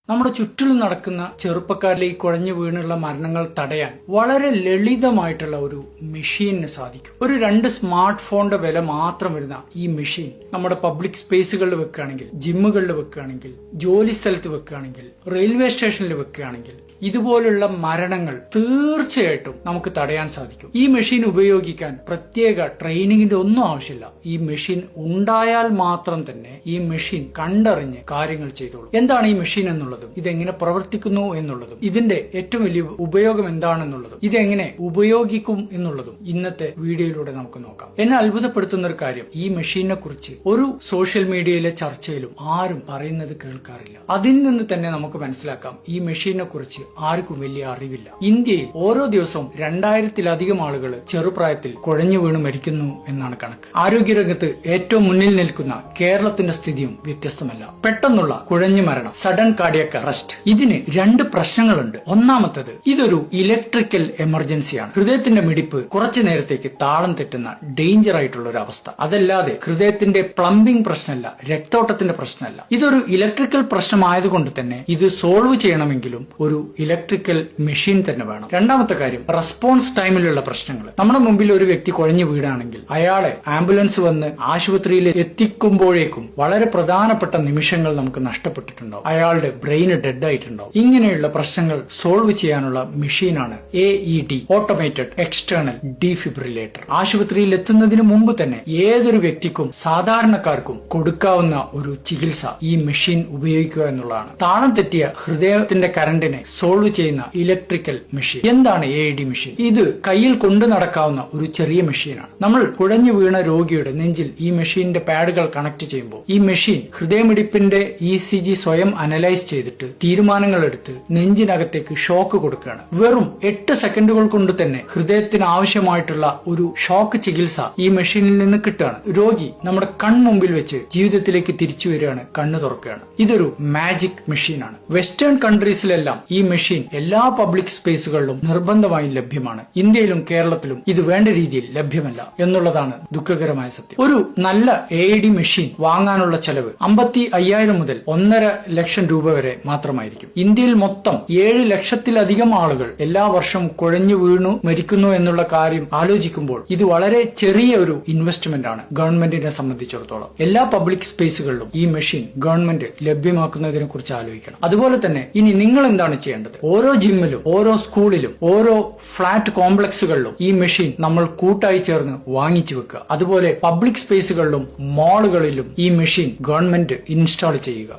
നമ്മുടെ ചുറ്റിലും നടക്കുന്ന ചെറുപ്പക്കാരിലെ ഈ കുഴഞ്ഞു വീണുള്ള മരണങ്ങൾ തടയാൻ വളരെ ലളിതമായിട്ടുള്ള ഒരു മെഷീനിന് സാധിക്കും. ഒരു 2 സ്മാർട്ട് ഫോണിന്റെ വില മാത്രം വരുന്ന ഈ മെഷീൻ നമ്മുടെ പബ്ലിക് സ്പേസുകളിൽ വെക്കുകയാണെങ്കിൽ, ജിമ്മുകളിൽ വെക്കുകയാണെങ്കിൽ, ജോലി സ്ഥലത്ത് വെക്കുകയാണെങ്കിൽ, റെയിൽവേ സ്റ്റേഷനിൽ വെക്കുകയാണെങ്കിൽ ഇതുപോലുള്ള മരണങ്ങൾ തീർച്ചയായിട്ടും നമുക്ക് തടയാൻ സാധിക്കും. ഈ മെഷീൻ ഉപയോഗിക്കാൻ പ്രത്യേക ട്രെയിനിങ്ങിന്റെ ഒന്നും ആവശ്യമില്ല. ഈ മെഷീൻ ഉണ്ടായാൽ മാത്രം തന്നെ ഈ മെഷീൻ കണ്ടറിഞ്ഞ് കാര്യങ്ങൾ ചെയ്തോളൂ. എന്താണ് ഈ മെഷീൻ എന്നുള്ളതും ഇതെങ്ങനെ പ്രവർത്തിക്കുന്നു എന്നുള്ളതും ഇതിന്റെ ഏറ്റവും വലിയ ഉപയോഗം എന്താണെന്നുള്ളതും ഇതെങ്ങനെ ഉപയോഗിക്കും എന്നുള്ളതും ഇന്നത്തെ വീഡിയോയിലൂടെ നമുക്ക് നോക്കാം. എന്നെ അത്ഭുതപ്പെടുത്തുന്ന ഒരു കാര്യം, ഈ മെഷീനെ കുറിച്ച് ഒരു സോഷ്യൽ മീഡിയയിലെ ചർച്ചയിലും ആരും പറയുന്നത് കേൾക്കാറില്ല. അതിൽ നിന്ന് തന്നെ നമുക്ക് മനസ്സിലാക്കാം ഈ മെഷീനെ കുറിച്ച് ആർക്കും വലിയ അറിവില്ല. ഇന്ത്യയിൽ ഓരോ ദിവസവും 2000-ലധികം ആളുകൾ ചെറുപ്രായത്തിൽ കുഴഞ്ഞു വീണ് മരിക്കുന്നു എന്നാണ് കണക്ക്. ആരോഗ്യരംഗത്ത് ഏറ്റവും മുന്നിൽ നിൽക്കുന്ന കേരളത്തിന്റെ സ്ഥിതിയും വ്യത്യസ്തമല്ല. പെട്ടെന്നുള്ള കുഴഞ്ഞു മരണം, സഡൻ കാർഡിയക് അറസ്റ്റ്, ഇതിന് 2 പ്രശ്നങ്ങളുണ്ട്. ഒന്നാമത്തത്, ഇതൊരു ഇലക്ട്രിക്കൽ എമർജൻസിയാണ്. ഹൃദയത്തിന്റെ മിടിപ്പ് കുറച്ചു നേരത്തേക്ക് താളം തെറ്റുന്ന ഡേഞ്ചർ ആയിട്ടുള്ള ഒരു അവസ്ഥ. അതല്ലാതെ ഹൃദയത്തിന്റെ പ്ലംബിംഗ് പ്രശ്നമല്ല, രക്തോട്ടത്തിന്റെ പ്രശ്നമല്ല. ഇതൊരു ഇലക്ട്രിക്കൽ പ്രശ്നമായതുകൊണ്ട് തന്നെ ഇത് സോൾവ് ചെയ്യണമെങ്കിലും ഒരു ഇലക്ട്രിക്കൽ മെഷീൻ തന്നെ വേണം. രണ്ടാമത്തെ കാര്യം, റെസ്പോൺസ് ടൈമിലുള്ള പ്രശ്നങ്ങൾ. നമ്മുടെ മുമ്പിൽ ഒരു വ്യക്തി കുഴഞ്ഞു വീടാണെങ്കിൽ അയാളെ ആംബുലൻസ് വന്ന് ആശുപത്രിയിൽ എത്തിക്കുമ്പോഴേക്കും വളരെ പ്രധാനപ്പെട്ട നിമിഷങ്ങൾ നമുക്ക് നഷ്ടപ്പെട്ടിട്ടുണ്ടാവും. അയാളുടെ ബ്രെയിന് ഡെഡ് ആയിട്ടുണ്ടാവും. ഇങ്ങനെയുള്ള പ്രശ്നങ്ങൾ സോൾവ് ചെയ്യാനുള്ള മെഷീനാണ് AED, ഓട്ടോമേറ്റഡ് എക്സ്റ്റേണൽ ഡീഫിബ്രിലേറ്റർ. ആശുപത്രിയിൽ എത്തുന്നതിന് മുമ്പ് തന്നെ ഏതൊരു വ്യക്തിക്കും സാധാരണക്കാർക്കും കൊടുക്കാവുന്ന ഒരു ചികിത്സ ഈ മെഷീൻ ഉപയോഗിക്കുക എന്നുള്ളതാണ്. താളം തെറ്റിയ ഹൃദയത്തിന്റെ കറണ്ടിനെ സോൾവ് ചെയ്യുന്ന ഇലക്ട്രിക്കൽ മെഷീൻ. എന്താണ് AED മെഷീൻ? ഇത് കയ്യിൽ കൊണ്ടു നടക്കാവുന്ന ഒരു ചെറിയ മെഷീനാണ്. നമ്മൾ കുഴഞ്ഞു വീണ രോഗിയുടെ നെഞ്ചിൽ ഈ മെഷീന്റെ പാഡുകൾ കണക്ട് ചെയ്യുമ്പോൾ ഈ മെഷീൻ ഹൃദയമിടിപ്പിന്റെ ECG സ്വയം അനലൈസ് ചെയ്തിട്ട് തീരുമാനങ്ങൾ എടുത്ത് നെഞ്ചിനകത്തേക്ക് ഷോക്ക് കൊടുക്കുകയാണ്. വെറും 8 സെക്കൻഡുകൾ കൊണ്ട് തന്നെ ഹൃദയത്തിന് ആവശ്യമായിട്ടുള്ള ഒരു ഷോക്ക് ചികിത്സ ഈ മെഷീനിൽ നിന്ന് കിട്ടുകയാണ്. രോഗി നമ്മുടെ കൺമുമ്പിൽ വെച്ച് ജീവിതത്തിലേക്ക് തിരിച്ചു വരികയാണ്, കണ്ണു തുറക്കുകയാണ്. ഇതൊരു മാജിക് മെഷീനാണ്. വെസ്റ്റേൺ കൺട്രീസിലെല്ലാം ഈ മെഷീൻ എല്ലാ പബ്ലിക് സ്പേസുകളിലും നിർബന്ധമായും ലഭ്യമാണ്. ഇന്ത്യയിലും കേരളത്തിലും ഇത് വേണ്ട രീതിയിൽ ലഭ്യമല്ല എന്നുള്ളതാണ് ദുഃഖകരമായ സത്യം. ഒരു നല്ല AED മെഷീൻ വാങ്ങാനുള്ള ചെലവ് 55,000 മുതൽ 1.5 ലക്ഷം രൂപ വരെ മാത്രമായിരിക്കും. ഇന്ത്യയിൽ മൊത്തം 7 ലക്ഷത്തിലധികം ആളുകൾ എല്ലാ വർഷവും കുഴഞ്ഞു വീണു മരിക്കുന്നു എന്നുള്ള കാര്യം ആലോചിക്കുമ്പോൾ ഇത് വളരെ ചെറിയ ഒരു ഇൻവെസ്റ്റ്മെന്റ് ആണ് ഗവൺമെന്റിനെ സംബന്ധിച്ചിടത്തോളം. എല്ലാ പബ്ലിക് സ്പേസുകളിലും ഈ മെഷീൻ ഗവൺമെന്റ് ലഭ്യമാക്കുന്നതിനെ കുറിച്ച് ആലോചിക്കണം. അതുപോലെ തന്നെ ഇനി നിങ്ങൾ എന്താണ് ചെയ്യേണ്ടത്? ഓരോ ജിമ്മിലും, ഓരോ സ്കൂളിലും, ഓരോ ഫ്ളാറ്റ് കോംപ്ലക്സുകളിലും ഈ മെഷീൻ നമ്മൾ കൂട്ടായി ചേർന്ന് വാങ്ങിച്ചു വെക്കുക. അതുപോലെ പബ്ലിക് സ്പേസുകളിലും മാളുകളിലും ഈ മെഷീൻ ഗവൺമെന്റ് ഇൻസ്റ്റാൾ ചെയ്യുക.